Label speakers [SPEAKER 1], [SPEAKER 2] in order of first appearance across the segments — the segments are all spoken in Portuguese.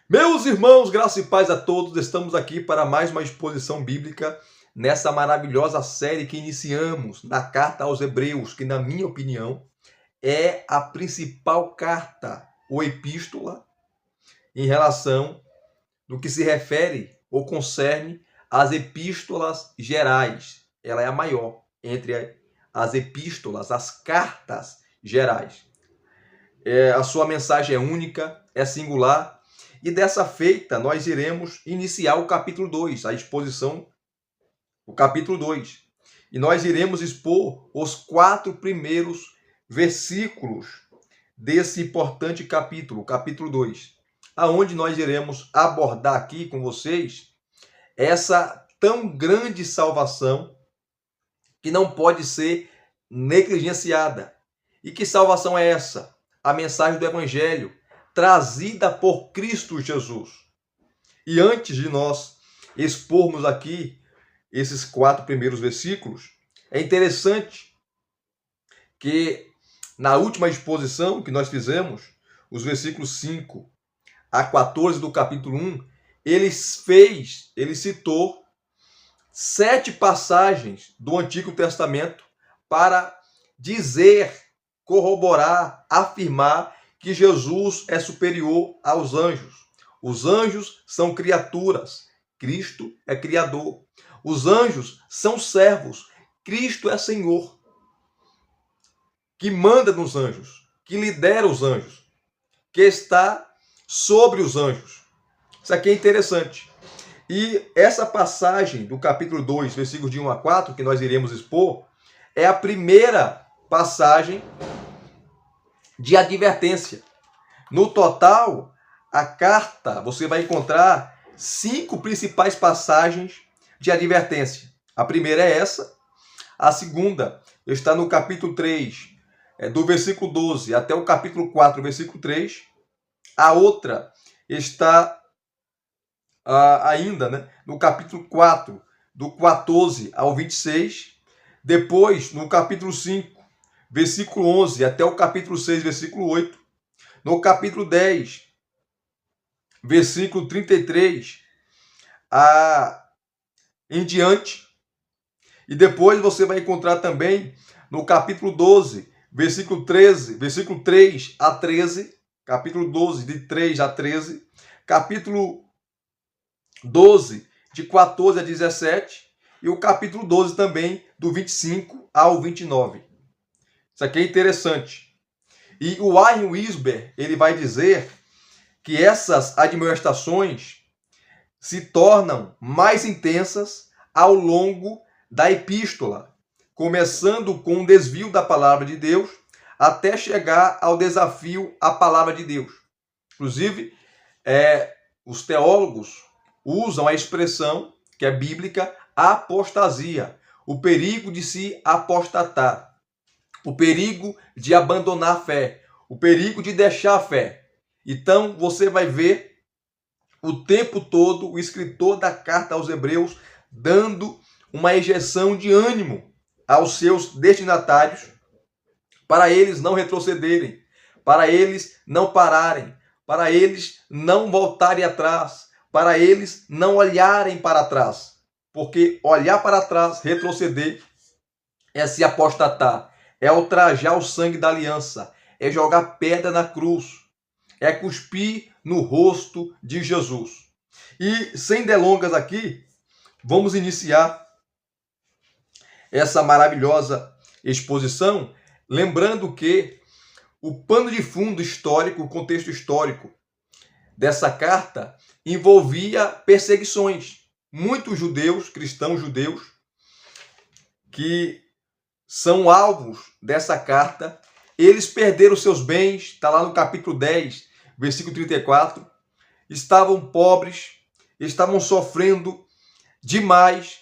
[SPEAKER 1] Meus irmãos, graça e paz a todos, estamos aqui para mais uma exposição bíblica nessa maravilhosa série que iniciamos na carta aos Hebreus, que na minha opinião é a principal carta ou epístola em relação do que se refere ou concerne às epístolas gerais. Ela é a maior entre as epístolas, as cartas gerais. A sua mensagem é única, é singular. E dessa feita, nós iremos iniciar o capítulo 2, a exposição, o capítulo 2. E nós iremos expor os 4 primeiros versículos desse importante capítulo, o capítulo 2, aonde nós iremos abordar aqui com vocês essa tão grande salvação que não pode ser negligenciada. E que salvação é essa? A mensagem do Evangelho, trazida por Cristo Jesus. E antes de nós expormos aqui esses 4 primeiros versículos, é interessante que na última exposição que nós fizemos, os versículos 5 a 14 do capítulo 1, ele citou 7 passagens do Antigo Testamento para dizer, corroborar, afirmar que Jesus é superior aos anjos. Os anjos são criaturas, Cristo é criador. Os anjos são servos, Cristo é Senhor, que manda nos anjos, que lidera os anjos, que está sobre os anjos. Isso aqui é interessante. E essa passagem do capítulo 2, versículos de 1 a 4, que nós iremos expor, é a primeira passagem de advertência. No total, a carta, você vai encontrar 5 principais passagens de advertência. A primeira é essa. A segunda está no capítulo 3, do versículo 12 até o capítulo 4, versículo 3. A outra está ainda, no capítulo 4, do 14 ao 26. Depois, no capítulo 5, versículo 11 até o capítulo 6, versículo 8. No capítulo 10, versículo 33 em diante. E depois você vai encontrar também no capítulo 12, versículo 3 a 13. Capítulo 12, de 3 a 13. Capítulo 12, de 14 a 17. E o capítulo 12 também, do 25 ao 29. Isso aqui é interessante. E o Warren Wiersbe, ele vai dizer que essas admoestações se tornam mais intensas ao longo da epístola, começando com o desvio da palavra de Deus até chegar ao desafio à palavra de Deus. Inclusive, os teólogos usam a expressão, que é bíblica, apostasia, o perigo de se apostatar, o perigo de abandonar a fé, o perigo de deixar a fé. Então, você vai ver o tempo todo o escritor da carta aos Hebreus dando uma injeção de ânimo aos seus destinatários para eles não retrocederem, para eles não pararem, para eles não voltarem atrás, para eles não olharem para trás. Porque olhar para trás, retroceder, é se apostatar, é ultrajar o sangue da aliança, é jogar pedra na cruz, é cuspir no rosto de Jesus. E sem delongas aqui, vamos iniciar essa maravilhosa exposição, lembrando que o pano de fundo histórico, o contexto histórico dessa carta envolvia perseguições. Muitos judeus, cristãos judeus, que são alvos dessa carta, eles perderam seus bens, está lá no capítulo 10, versículo 34, estavam pobres, estavam sofrendo demais,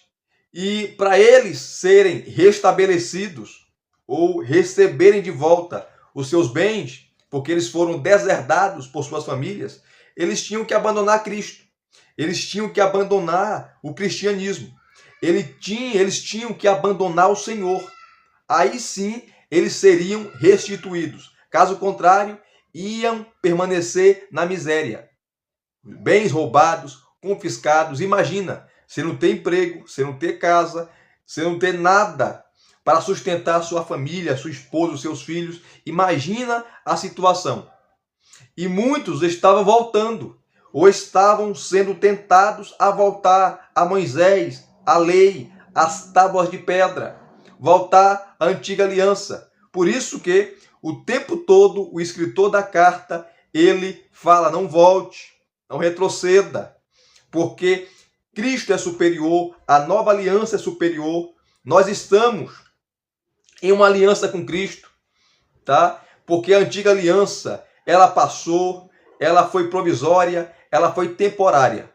[SPEAKER 1] e para eles serem restabelecidos ou receberem de volta os seus bens, porque eles foram deserdados por suas famílias, eles tinham que abandonar Cristo, eles tinham que abandonar o cristianismo, eles tinham que abandonar o Senhor. Aí sim eles seriam restituídos. Caso contrário, iam permanecer na miséria. bens roubados, confiscados. Imagina, você não tem emprego, você não tem casa, você não tem nada para sustentar a sua família, sua esposa, os seus filhos. Imagina a situação. E muitos estavam voltando, ou estavam sendo tentados a voltar a Moisés, a lei, as tábuas de pedra, voltar à antiga aliança. Por isso que o tempo todo o escritor da carta, ele fala: não volte, não retroceda, porque Cristo é superior, a nova aliança é superior. Nós estamos em uma aliança com Cristo, tá? Porque a antiga aliança, ela passou, ela foi provisória, ela foi temporária.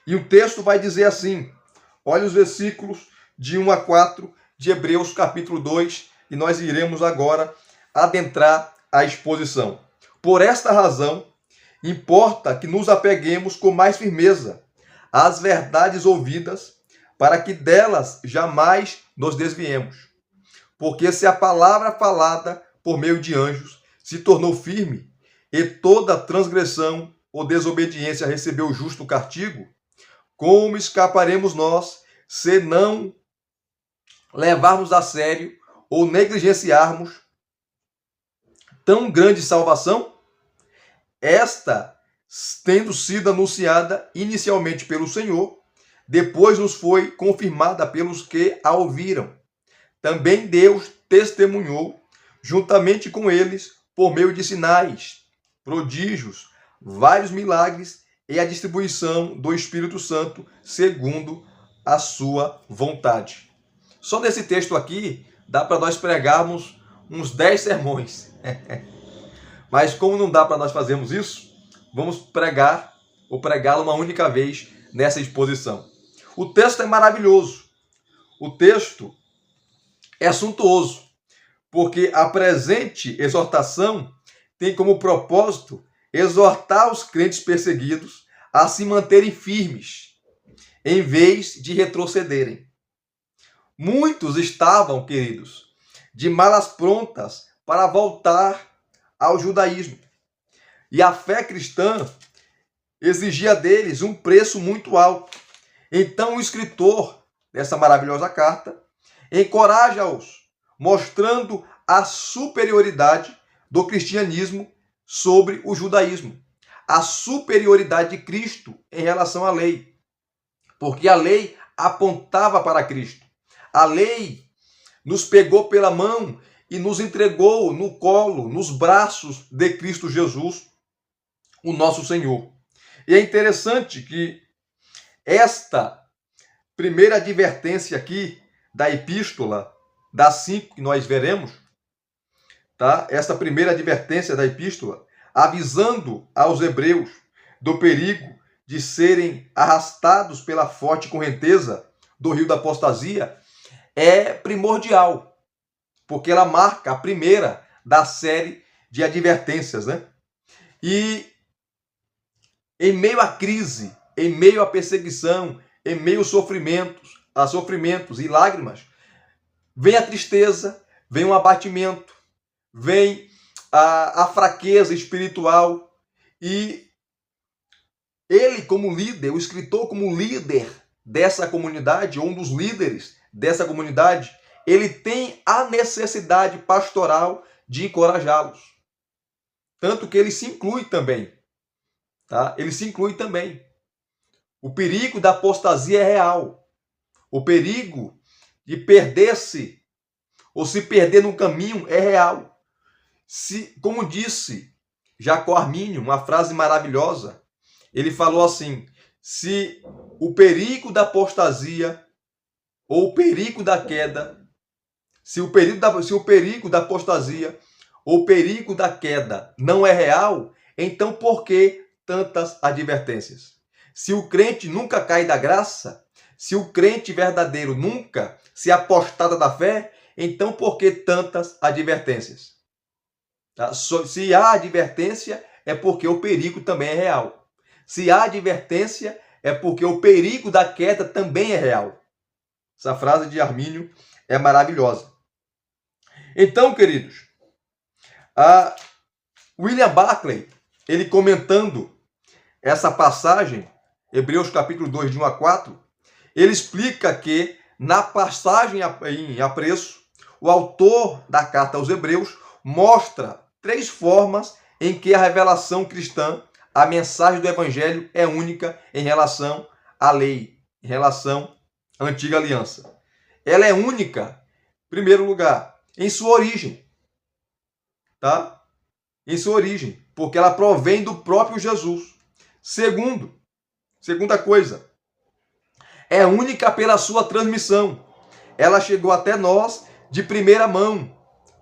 [SPEAKER 1] E o texto vai dizer assim, olha os versículos de 1 a 4 de Hebreus capítulo 2, e nós iremos agora adentrar a exposição. Por esta razão, importa que nos apeguemos com mais firmeza às verdades ouvidas, para que delas jamais nos desviemos. Porque se a palavra falada por meio de anjos se tornou firme, e toda transgressão ou desobediência recebeu o justo castigo, como escaparemos nós se não levarmos a sério ou negligenciarmos tão grande salvação? Esta, tendo sido anunciada inicialmente pelo Senhor, depois nos foi confirmada pelos que a ouviram. Também Deus testemunhou, juntamente com eles, por meio de sinais, prodígios, vários milagres e a distribuição do Espírito Santo segundo a sua vontade. Só nesse texto aqui dá para nós pregarmos uns 10 sermões. Mas como não dá para nós fazermos isso, vamos pregar ou pregá-lo uma única vez nessa exposição. O texto é maravilhoso. O texto é suntuoso, porque a presente exortação tem como propósito exortar os crentes perseguidos a se manterem firmes, em vez de retrocederem. Muitos estavam, queridos, de malas prontas para voltar ao judaísmo. E a fé cristã exigia deles um preço muito alto. Então o escritor dessa maravilhosa carta encoraja-os, mostrando a superioridade do cristianismo sobre o judaísmo, a superioridade de Cristo em relação à lei, porque a lei apontava para Cristo. A lei nos pegou pela mão e nos entregou no colo, nos braços de Cristo Jesus, o nosso Senhor. E é interessante que esta primeira advertência aqui da epístola, das 5 que nós veremos, tá? Esta primeira advertência da epístola, avisando aos hebreus do perigo de serem arrastados pela forte correnteza do rio da apostasia, é primordial, porque ela marca a primeira da série de advertências, né? E em meio à crise, em meio à perseguição, em meio a sofrimentos e lágrimas, vem a tristeza, vem o abatimento, vem a fraqueza espiritual. E ele, como líder, o escritor como líder dessa comunidade, ou um dos líderes dessa comunidade, ele tem a necessidade pastoral de encorajá-los. Tanto que ele se inclui também. Tá? Ele se inclui também. O perigo da apostasia é real. O perigo de perder-se ou se perder no caminho é real. Como disse Jacó Armínio, uma frase maravilhosa, ele falou assim: se o perigo da apostasia ou o perigo da queda, se o perigo da apostasia ou o perigo da queda não é real, então por que tantas advertências? Se o crente nunca cai da graça, se o crente verdadeiro nunca se apostata da fé, então por que tantas advertências? Tá? Se há advertência, é porque o perigo também é real. Se há advertência, é porque o perigo da queda também é real. Essa frase de Armínio é maravilhosa. Então, queridos, William Barclay, ele comentando essa passagem, Hebreus capítulo 2, de 1 a 4, ele explica que, na passagem em apreço, o autor da carta aos Hebreus mostra 3 formas em que a revelação cristã, a mensagem do Evangelho, é única em relação à lei, em relação à antiga aliança. Ela é única, em primeiro lugar, em sua origem. Tá? Em sua origem, porque ela provém do próprio Jesus. Segunda coisa, é única pela sua transmissão. Ela chegou até nós de primeira mão,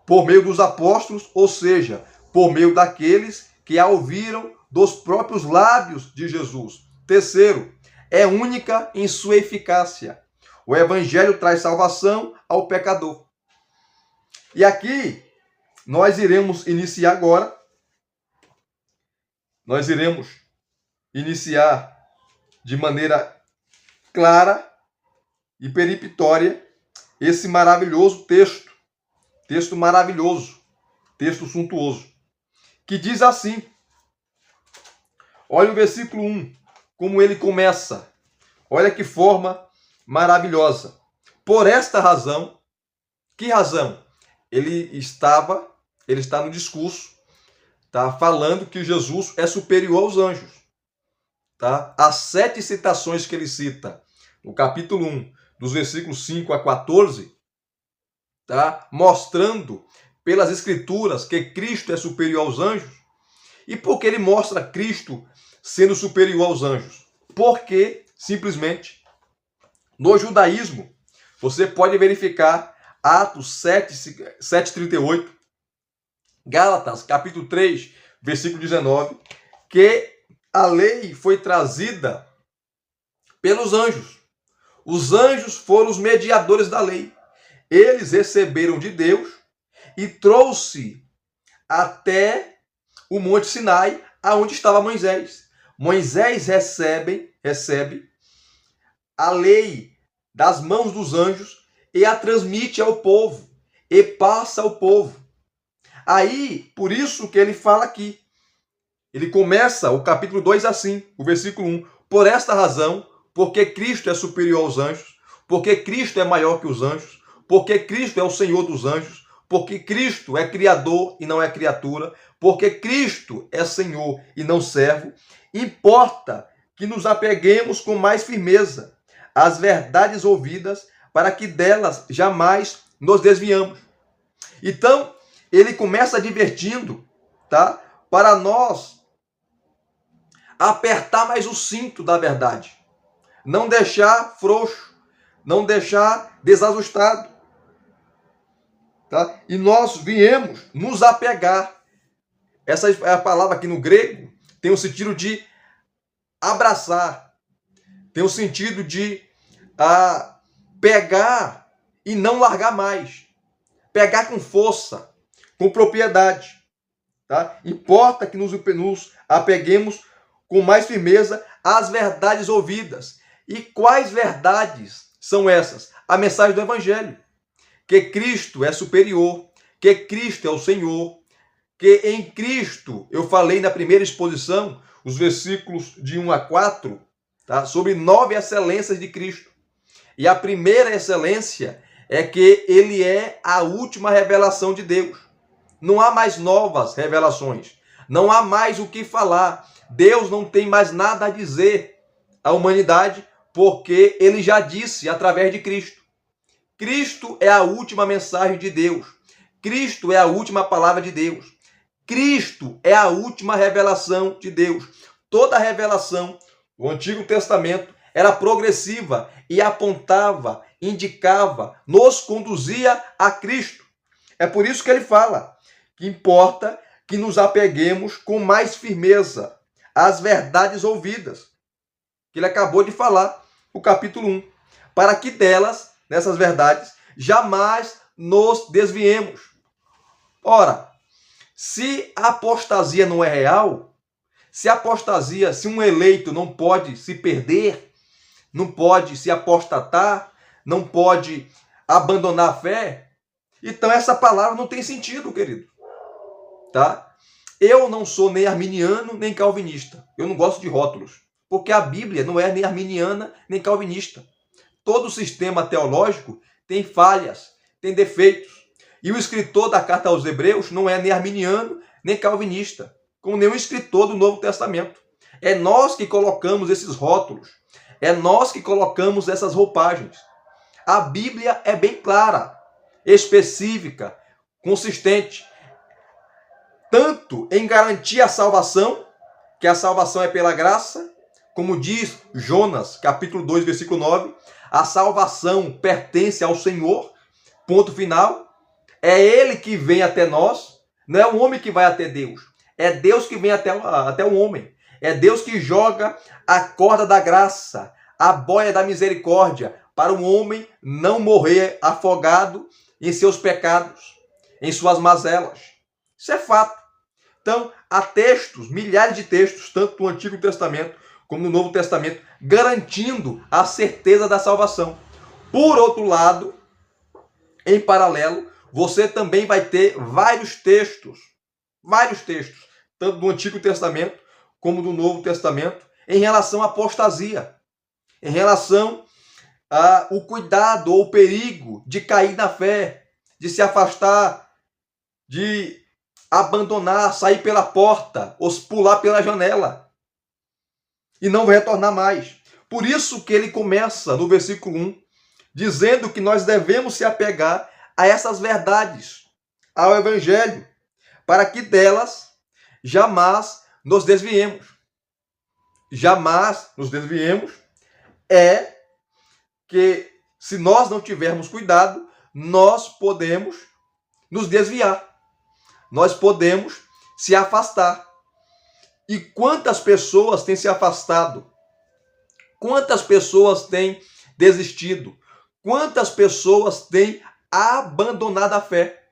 [SPEAKER 1] por meio dos apóstolos, ou seja, por meio daqueles que a ouviram dos próprios lábios de Jesus. Terceiro, é única em sua eficácia. O Evangelho traz salvação ao pecador. E aqui, nós iremos iniciar agora. Nós iremos iniciar de maneira clara e peremptória esse maravilhoso texto. Texto maravilhoso, texto suntuoso, que diz assim. Olha o versículo 1, como ele começa. Olha que forma maravilhosa. Por esta razão, que razão? Ele está no discurso, tá falando que Jesus é superior aos anjos. Tá? As 7 citações que ele cita no capítulo 1, dos versículos 5 a 14, tá? Mostrando pelas escrituras que Cristo é superior aos anjos. E por que ele mostra Cristo sendo superior aos anjos? Porque, simplesmente, no judaísmo, você pode verificar Atos 7:38, Gálatas, capítulo 3, versículo 19, que a lei foi trazida pelos anjos. Os anjos foram os mediadores da lei. Eles receberam de Deus e trouxe até o Monte Sinai, aonde estava Moisés. Moisés recebe a lei das mãos dos anjos e a transmite ao povo e passa ao povo. Aí, por isso que ele fala aqui. Ele começa o capítulo 2 assim, o versículo 1. Por esta razão, porque Cristo é superior aos anjos, porque Cristo é maior que os anjos, porque Cristo é o Senhor dos anjos, porque Cristo é criador e não é criatura, porque Cristo é Senhor e não servo, importa que nos apeguemos com mais firmeza às verdades ouvidas, para que delas jamais nos desviamos. Então, ele começa advertindo, tá? Para nós apertar mais o cinto da verdade. Não deixar frouxo, não deixar desajustado. Tá? E nós viemos nos apegar. Essa é a palavra aqui no grego, tem o sentido de abraçar, tem o sentido de pegar e não largar mais. Pegar com força, com propriedade. Tá? Importa que nos apeguemos com mais firmeza às verdades ouvidas. E quais verdades são essas? A mensagem do Evangelho. Que Cristo é superior, que Cristo é o Senhor, que em Cristo, eu falei na primeira exposição, os versículos de 1 a 4, tá? Sobre 9 excelências de Cristo. E a primeira excelência é que ele é a última revelação de Deus. Não há mais novas revelações. Não há mais o que falar. Deus não tem mais nada a dizer à humanidade, porque ele já disse através de Cristo. Cristo é a última mensagem de Deus. Cristo é a última palavra de Deus. Cristo é a última revelação de Deus. Toda a revelação do Antigo Testamento era progressiva e apontava, indicava, nos conduzia a Cristo. É por isso que ele fala que importa que nos apeguemos com mais firmeza às verdades ouvidas, que ele acabou de falar no capítulo 1, para que delas, nessas verdades, jamais nos desviemos. Ora, se a apostasia não é real, se um eleito não pode se perder, não pode se apostatar, não pode abandonar a fé, então essa palavra não tem sentido, querido. Tá? Eu não sou nem arminiano, nem calvinista. Eu não gosto de rótulos. Porque a Bíblia não é nem arminiana, nem calvinista. Todo sistema teológico tem falhas, tem defeitos. E o escritor da carta aos Hebreus não é nem arminiano, nem calvinista, como nenhum escritor do Novo Testamento. É nós que colocamos esses rótulos. É nós que colocamos essas roupagens. A Bíblia é bem clara, específica, consistente. Tanto em garantir a salvação, que a salvação é pela graça, como diz Jonas, capítulo 2, versículo 9, a salvação pertence ao Senhor, ponto final. É Ele que vem até nós, não é o homem que vai até Deus. É Deus que vem até o homem. É Deus que joga a corda da graça, a boia da misericórdia, para o homem não morrer afogado em seus pecados, em suas mazelas. Isso é fato. Então, há textos, milhares de textos, tanto no Antigo Testamento como no Novo Testamento, garantindo a certeza da salvação. Por outro lado, em paralelo, você também vai ter vários textos, tanto do Antigo Testamento como do Novo Testamento, em relação à apostasia, em relação ao cuidado ou perigo de cair na fé, de se afastar, de abandonar, sair pela porta, ou pular pela janela e não retornar mais. Por isso que ele começa no versículo 1, dizendo que nós devemos se apegar a essas verdades, ao Evangelho, para que delas jamais nos desviemos. Jamais nos desviemos é que, se nós não tivermos cuidado, nós podemos nos desviar. Nós podemos se afastar. E quantas pessoas têm se afastado? Quantas pessoas têm desistido? Quantas pessoas têm abandonado a fé?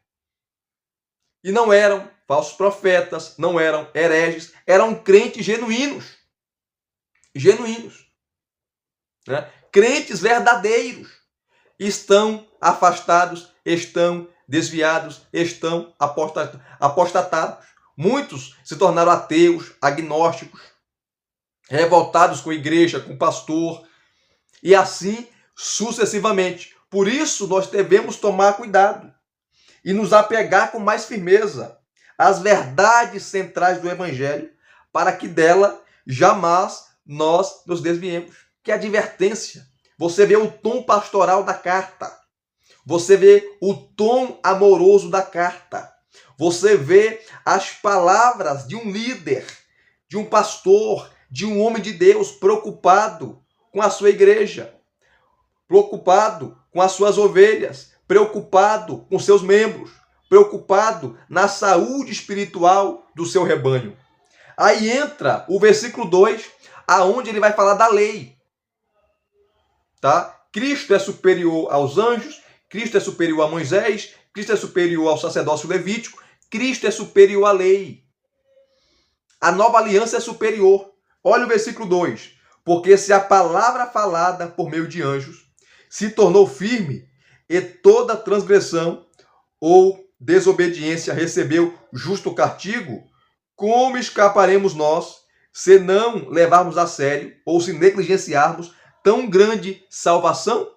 [SPEAKER 1] E não eram falsos profetas, não eram hereges, eram crentes genuínos. Genuínos. Né? Crentes verdadeiros. Estão afastados, estão desviados, estão apostatados. Muitos se tornaram ateus, agnósticos, revoltados com a igreja, com o pastor, e assim sucessivamente. Por isso, nós devemos tomar cuidado e nos apegar com mais firmeza às verdades centrais do Evangelho, para que dela jamais nós nos desviemos. Que advertência! Você vê o tom pastoral da carta. Você vê o tom amoroso da carta. Você vê as palavras de um líder, de um pastor, de um homem de Deus preocupado com a sua igreja, preocupado com as suas ovelhas, preocupado com seus membros, preocupado na saúde espiritual do seu rebanho. Aí entra o versículo 2, aonde ele vai falar da lei. Tá? Cristo é superior aos anjos, Cristo é superior a Moisés, Cristo é superior ao sacerdócio levítico, Cristo é superior à lei. A nova aliança é superior. Olha o versículo 2. Porque se a palavra falada por meio de anjos se tornou firme, e toda transgressão ou desobediência recebeu justo castigo, como escaparemos nós, se não levarmos a sério ou se negligenciarmos tão grande salvação?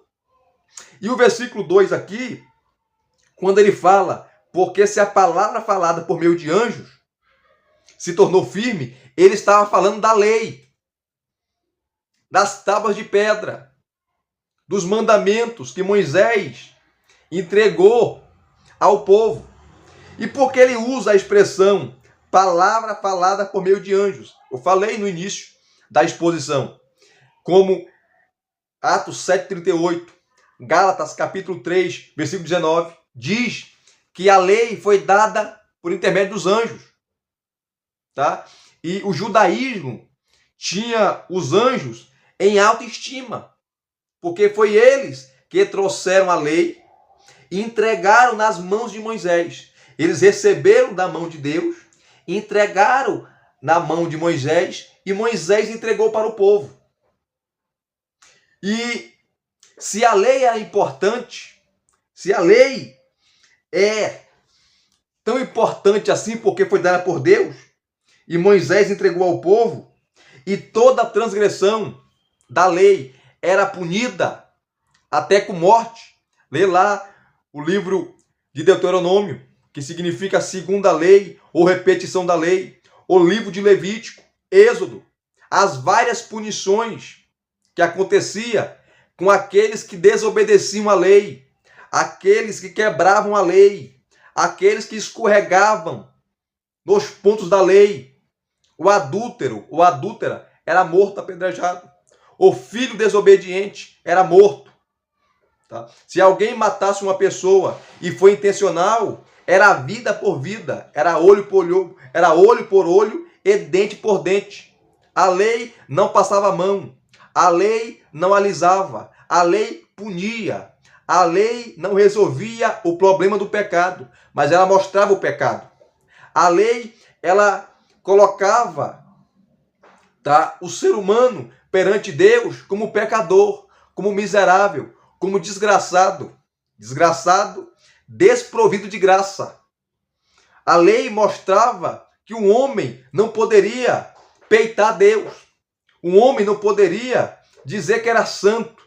[SPEAKER 1] E o versículo 2 aqui, quando ele fala, porque se a palavra falada por meio de anjos se tornou firme, ele estava falando da lei, das tábuas de pedra, dos mandamentos que Moisés entregou ao povo. E por que ele usa a expressão palavra falada por meio de anjos? Eu falei no início da exposição, como Atos 7,38, Gálatas capítulo 3, versículo 19, diz que a lei foi dada por intermédio dos anjos. Tá? E o judaísmo tinha os anjos em alta estima, porque foi eles que trouxeram a lei e entregaram nas mãos de Moisés. Eles receberam da mão de Deus, entregaram na mão de Moisés e Moisés entregou para o povo. E se a lei era importante, se a lei é tão importante assim, porque foi dada por Deus, e Moisés entregou ao povo, e toda transgressão da lei era punida até com morte. Lê lá o livro de Deuteronômio, que significa a segunda lei ou repetição da lei, o livro de Levítico, Êxodo, as várias punições que acontecia com aqueles que desobedeciam a lei, aqueles que quebravam a lei, aqueles que escorregavam nos pontos da lei. O adúltero, ou adúltera, era morto apedrejado. O filho desobediente era morto. Tá? Se alguém matasse uma pessoa e foi intencional, era vida por vida, era olho por olho e dente por dente. A lei não passava a mão, a lei não alisava, a lei punia, a lei não resolvia o problema do pecado, mas ela mostrava o pecado. A lei, ela colocava, tá, o ser humano perante Deus como pecador, como miserável, como desgraçado, desprovido de graça. A lei mostrava que o homem não poderia peitar Deus. O homem não poderia dizer que era santo,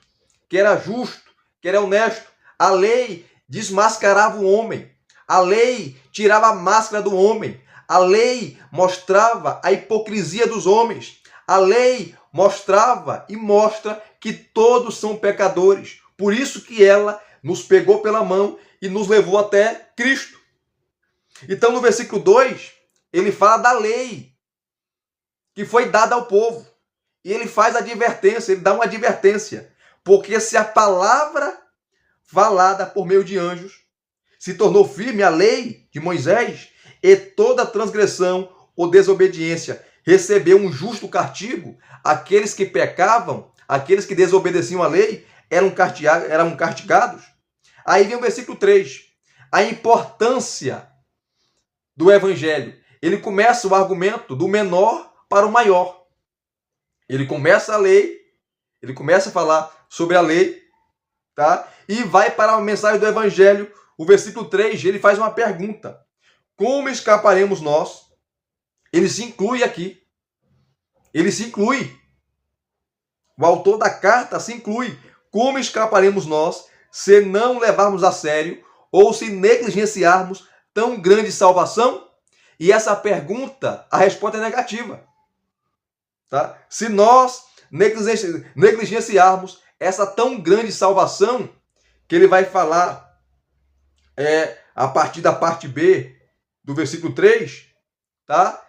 [SPEAKER 1] que era justo, que era honesto. A lei desmascarava o homem. A lei tirava a máscara do homem. A lei mostrava a hipocrisia dos homens. A lei mostrava e mostra que todos são pecadores. Por isso que ela nos pegou pela mão e nos levou até Cristo. Então, no versículo 2, ele fala da lei que foi dada ao povo. E ele faz advertência, ele dá uma advertência. Porque se a palavra falada por meio de anjos se tornou firme, a lei de Moisés, e toda transgressão ou desobediência recebeu um justo castigo, aqueles que pecavam, aqueles que desobedeciam a lei, eram castigados. Aí vem o versículo 3, a importância do evangelho. Ele começa o argumento do menor para o maior. Ele começa a lei, ele começa a falar sobre a lei, tá? E vai para a mensagem do evangelho. O versículo 3, ele faz uma pergunta. Como escaparemos nós? Ele se inclui aqui. Ele se inclui. O autor da carta se inclui. Como escaparemos nós se não levarmos a sério ou se negligenciarmos tão grande salvação? E essa pergunta, a resposta é negativa. Tá? Se nós negligenciarmos essa tão grande salvação, que ele vai falar a partir da parte B do versículo 3, tá?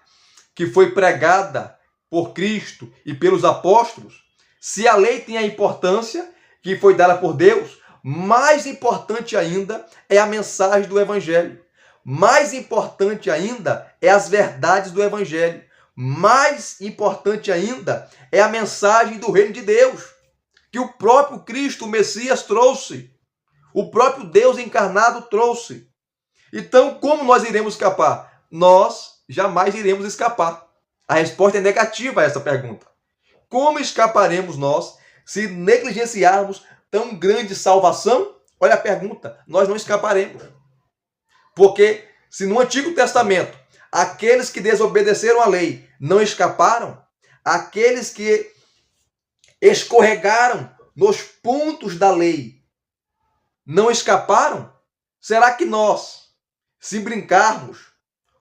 [SPEAKER 1] Que foi pregada por Cristo e pelos apóstolos, se a lei tem a importância que foi dada por Deus, mais importante ainda é a mensagem do evangelho. Mais importante ainda é as verdades do evangelho. Mais importante ainda é a mensagem do reino de Deus, que o próprio Cristo, o Messias, trouxe. O próprio Deus encarnado trouxe. Então, como nós iremos escapar? Nós jamais iremos escapar. A resposta é negativa a essa pergunta. Como escaparemos nós se negligenciarmos tão grande salvação? Olha a pergunta, nós não escaparemos. Porque se no Antigo Testamento aqueles que desobedeceram a lei não escaparam, aqueles que escorregaram nos pontos da lei não escaparam, será que nós, se brincarmos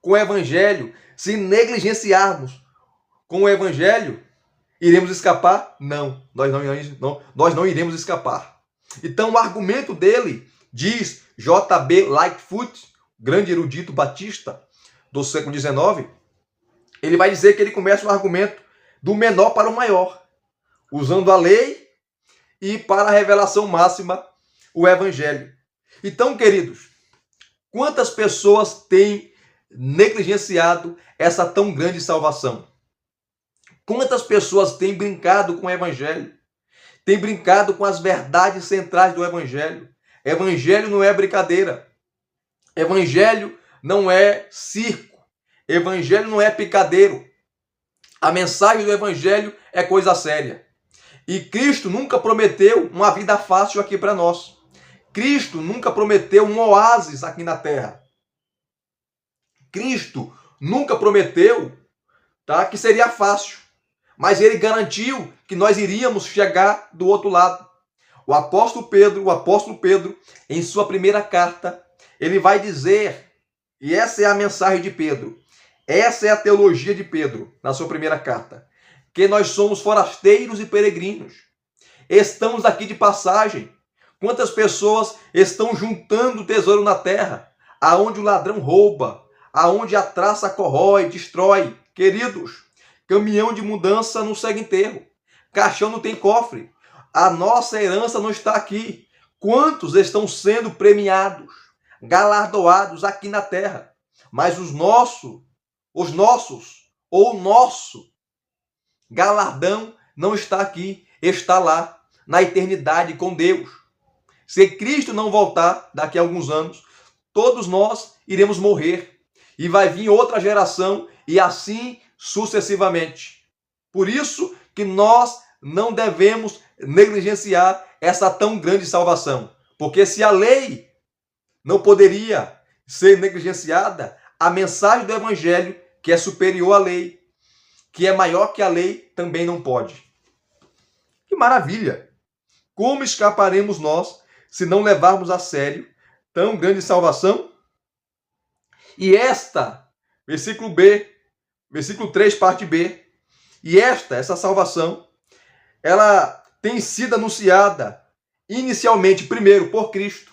[SPEAKER 1] com o evangelho, se negligenciarmos com o evangelho, iremos escapar? Não, nós não iremos escapar. Então o argumento dele, diz J.B. Lightfoot, grande erudito batista do século XIX, ele vai dizer que ele começa o argumento do menor para o maior, usando a lei e para a revelação máxima, o evangelho. Então, queridos, quantas pessoas têm negligenciado essa tão grande salvação? Quantas pessoas têm brincado com o evangelho? Têm brincado com as verdades centrais do evangelho? Evangelho não é brincadeira. Evangelho não é circo. Evangelho não é picadeiro. A mensagem do evangelho é coisa séria. E Cristo nunca prometeu uma vida fácil aqui para nós. Cristo nunca prometeu um oásis aqui na terra. Cristo nunca prometeu, tá, que seria fácil, mas ele garantiu que nós iríamos chegar do outro lado. O apóstolo Pedro, em sua primeira carta, ele vai dizer, e essa é a mensagem de Pedro, essa é a teologia de Pedro, na sua primeira carta, que nós somos forasteiros e peregrinos. Estamos aqui de passagem. Quantas pessoas estão juntando tesouro na terra, aonde o ladrão rouba, aonde a traça corrói, destrói. Queridos, caminhão de mudança não segue enterro, caixão não tem cofre, a nossa herança não está aqui. Quantos estão sendo premiados, galardoados aqui na terra, mas o nosso galardão não está aqui, está lá, na eternidade com Deus. Se Cristo não voltar daqui a alguns anos, todos nós iremos morrer e vai vir outra geração e assim sucessivamente. Por isso que nós não devemos negligenciar essa tão grande salvação, porque se a lei não poderia ser negligenciada, a mensagem do Evangelho, que é superior à lei, que é maior que a lei, também não pode. Que maravilha! Como escaparemos nós se não levarmos a sério tão grande salvação? E esta, versículo 3, parte B, e essa salvação, ela tem sido anunciada inicialmente, primeiro, por Cristo.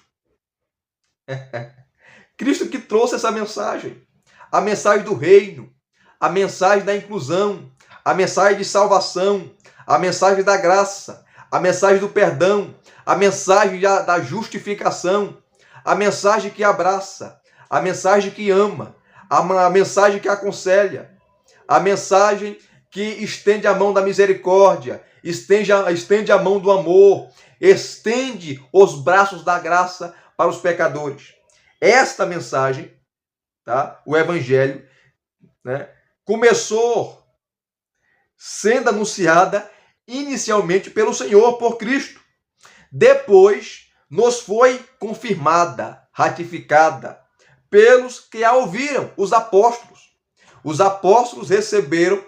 [SPEAKER 1] Cristo que trouxe essa mensagem, a mensagem do reino, a mensagem da inclusão, a mensagem de salvação, a mensagem da graça, a mensagem do perdão, a mensagem da justificação, a mensagem que abraça, a mensagem que ama, a mensagem que aconselha, a mensagem que estende a mão da misericórdia, estende a mão do amor, estende os braços da graça para os pecadores. Esta mensagem, tá? O Evangelho, né, começou sendo anunciada inicialmente pelo Senhor, por Cristo. Depois nos foi confirmada, ratificada pelos que a ouviram, os apóstolos. Os apóstolos receberam,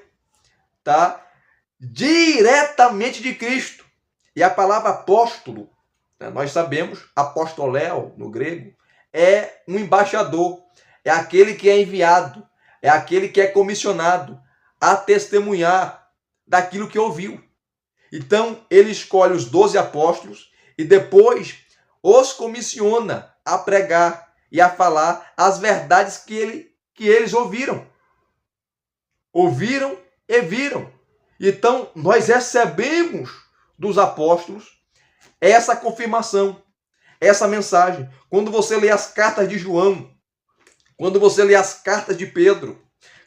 [SPEAKER 1] tá, diretamente de Cristo. E a palavra apóstolo, né, nós sabemos, apostoléu no grego, é um embaixador, é aquele que é enviado, é aquele que é comissionado a testemunhar daquilo que ouviu. Então, ele escolhe os 12 apóstolos e depois os comissiona a pregar e a falar as verdades que eles ouviram. Ouviram e viram. Então, nós recebemos dos apóstolos essa confirmação, essa mensagem. Quando você lê as cartas de João, quando você lê as cartas de Pedro,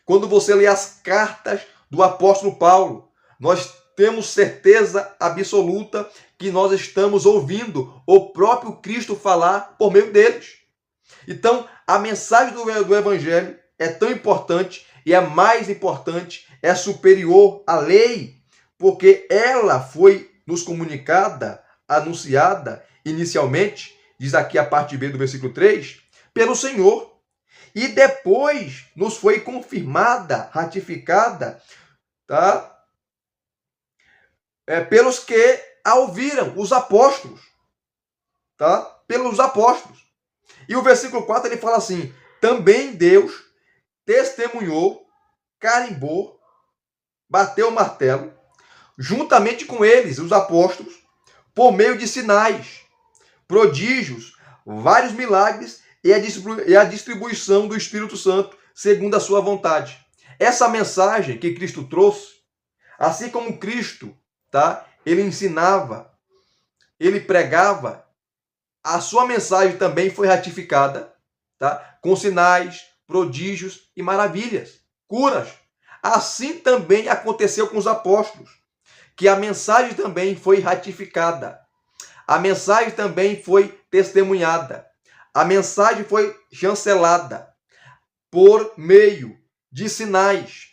[SPEAKER 1] quando você lê as cartas do apóstolo Paulo, nós temos certeza absoluta que nós estamos ouvindo o próprio Cristo falar por meio deles. Então, a mensagem do Evangelho é tão importante e é mais importante, é superior à lei, porque ela foi nos comunicada, anunciada inicialmente, diz aqui a parte B do versículo 3, pelo Senhor. E depois nos foi confirmada, ratificada, tá? Pelos que a ouviram, os apóstolos, tá? Pelos apóstolos. E o versículo 4 ele fala assim: também Deus testemunhou, carimbou, bateu o martelo, juntamente com eles, os apóstolos, por meio de sinais, prodígios, vários milagres e a distribuição do Espírito Santo segundo a sua vontade. Essa mensagem que Cristo trouxe, assim como Cristo, tá? Ele ensinava, ele pregava, a sua mensagem também foi ratificada, tá? Com sinais, prodígios e maravilhas, curas. Assim também aconteceu com os apóstolos, que a mensagem também foi ratificada. A mensagem também foi testemunhada. A mensagem foi chancelada por meio de sinais,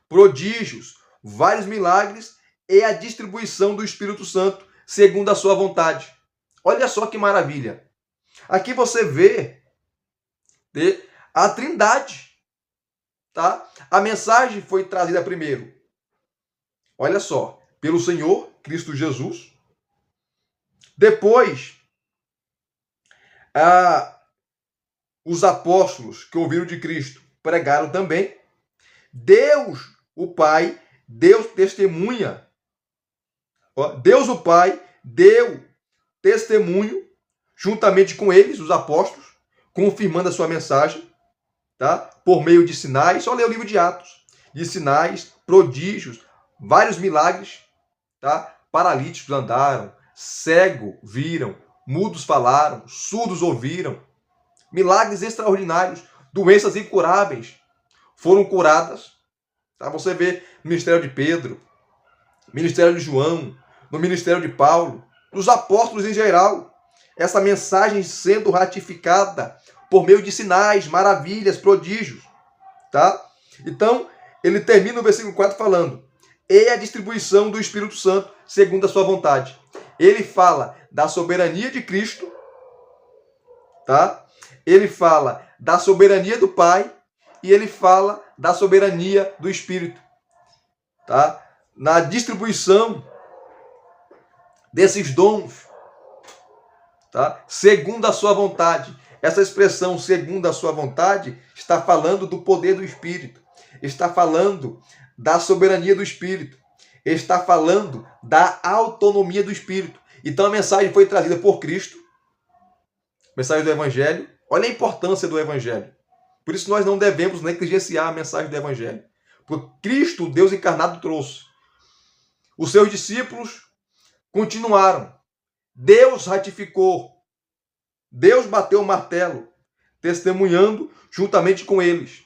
[SPEAKER 1] prodígios, vários milagres e a distribuição do Espírito Santo segundo a sua vontade. Olha só que maravilha. Aqui você vê a Trindade. tá? A mensagem foi trazida primeiro, olha só, pelo Senhor Cristo Jesus. Depois, os apóstolos que ouviram de Cristo pregaram também. Deus, o Pai, Deus testemunha. Deus, o Pai, deu testemunho juntamente com eles, os apóstolos, confirmando a sua mensagem, tá? Por meio de sinais. Só ler o livro de Atos. De sinais, prodígios, vários milagres, tá? Paralíticos andaram, cegos viram, mudos falaram, surdos ouviram. Milagres extraordinários, doenças incuráveis foram curadas. Tá? Você vê no ministério de Pedro, ministério de João, no ministério de Paulo, dos apóstolos em geral, essa mensagem sendo ratificada por meio de sinais, maravilhas, prodígios. Tá? Então, ele termina o versículo 4 falando: e a distribuição do Espírito Santo segundo a sua vontade. Ele fala da soberania de Cristo, tá? Ele fala da soberania do Pai e ele fala da soberania do Espírito, tá? Na distribuição desses dons, tá? Segundo a sua vontade. Essa expressão segundo a sua vontade está falando do poder do Espírito, está falando da soberania do Espírito, está falando da autonomia do Espírito. Então a mensagem foi trazida por Cristo, mensagem do Evangelho. Olha a importância do Evangelho. Por isso nós não devemos negligenciar a mensagem do Evangelho. Porque Cristo, Deus encarnado, trouxe. Os seus discípulos continuaram. Deus ratificou. Deus bateu o martelo, testemunhando juntamente com eles,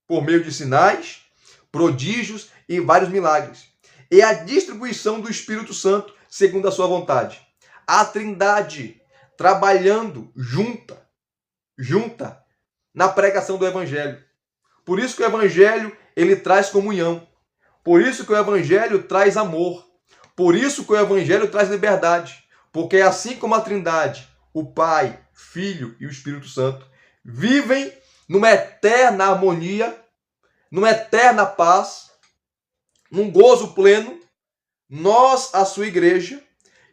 [SPEAKER 1] por meio de sinais, prodígios e vários milagres. E a distribuição do Espírito Santo segundo a sua vontade. A Trindade trabalhando junta na pregação do Evangelho. Por isso que o Evangelho, ele traz comunhão. Por isso que o Evangelho traz amor. Por isso que o Evangelho traz liberdade. Porque assim como a Trindade, o Pai, Filho e o Espírito Santo vivem numa eterna harmonia, numa eterna paz, num gozo pleno, nós, a sua igreja,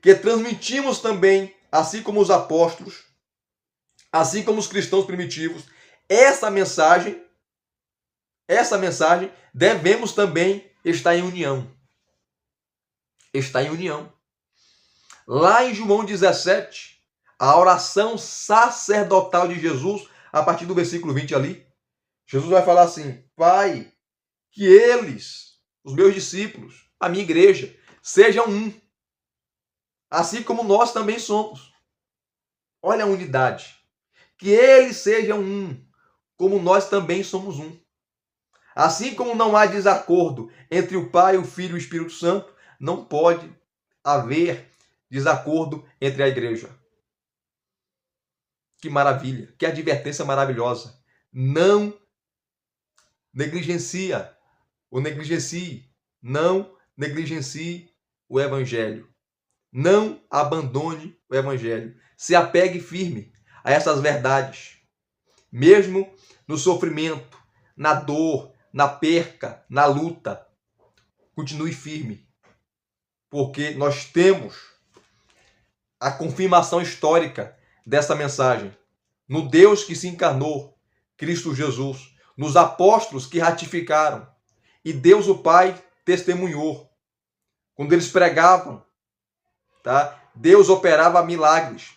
[SPEAKER 1] que transmitimos também, assim como os apóstolos, assim como os cristãos primitivos, essa mensagem, devemos também estar em união. Estar em união. Lá em João 17, a oração sacerdotal de Jesus, a partir do versículo 20 ali, Jesus vai falar assim: Pai, que eles, os meus discípulos, a minha igreja, sejam um, assim como nós também somos. Olha a unidade. Que eles sejam um, como nós também somos um. Assim como não há desacordo entre o Pai, o Filho e o Espírito Santo, não pode haver desacordo entre a igreja. Que maravilha, que advertência maravilhosa. Não negligencie o Evangelho. Não abandone o Evangelho. Se apegue firme a essas verdades. Mesmo no sofrimento, na dor, na perca, na luta. Continue firme. Porque nós temos a confirmação histórica dessa mensagem. No Deus que se encarnou, Cristo Jesus. Nos apóstolos que ratificaram. E Deus o Pai testemunhou. Quando eles pregavam, tá? Deus operava milagres.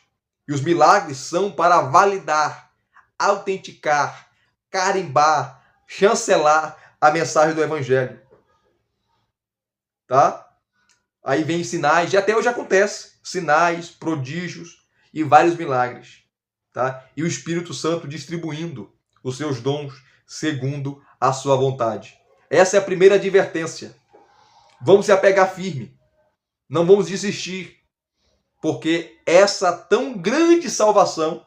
[SPEAKER 1] E os milagres são para validar, autenticar, carimbar, chancelar a mensagem do Evangelho. Tá? Aí vem sinais, e até hoje acontece. Sinais, prodígios e vários milagres. Tá? E o Espírito Santo distribuindo os seus dons segundo a sua vontade. Essa é a primeira advertência. Vamos se apegar firme. Não vamos desistir. Porque essa tão grande salvação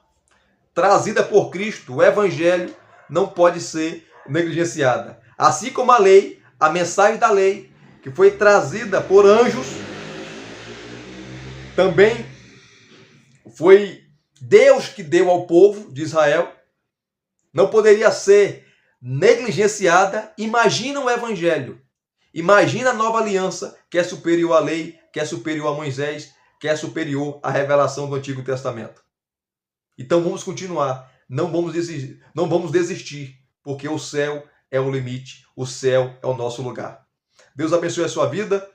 [SPEAKER 1] trazida por Cristo, o Evangelho, não pode ser negligenciada. Assim como a lei, a mensagem da lei, que foi trazida por anjos, também foi Deus que deu ao povo de Israel. Não poderia ser negligenciada, imagina o Evangelho. Imagina a nova aliança, que é superior à lei, que é superior a Moisés, que é superior à revelação do Antigo Testamento. Então vamos continuar. Não vamos desistir, porque o céu é o limite, o céu é o nosso lugar. Deus abençoe a sua vida,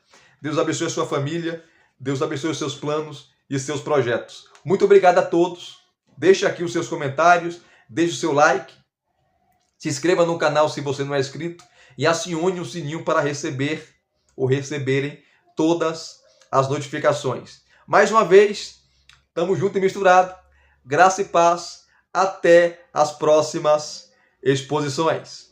[SPEAKER 1] Deus abençoe a sua família, Deus abençoe os seus planos e seus projetos. Muito obrigado a todos. Deixe aqui os seus comentários, deixe o seu like, se inscreva no canal se você não é inscrito e acione o sininho para receber ou receberem todas as notificações. Mais uma vez, estamos juntos e misturados. Graça e paz. Até as próximas exposições.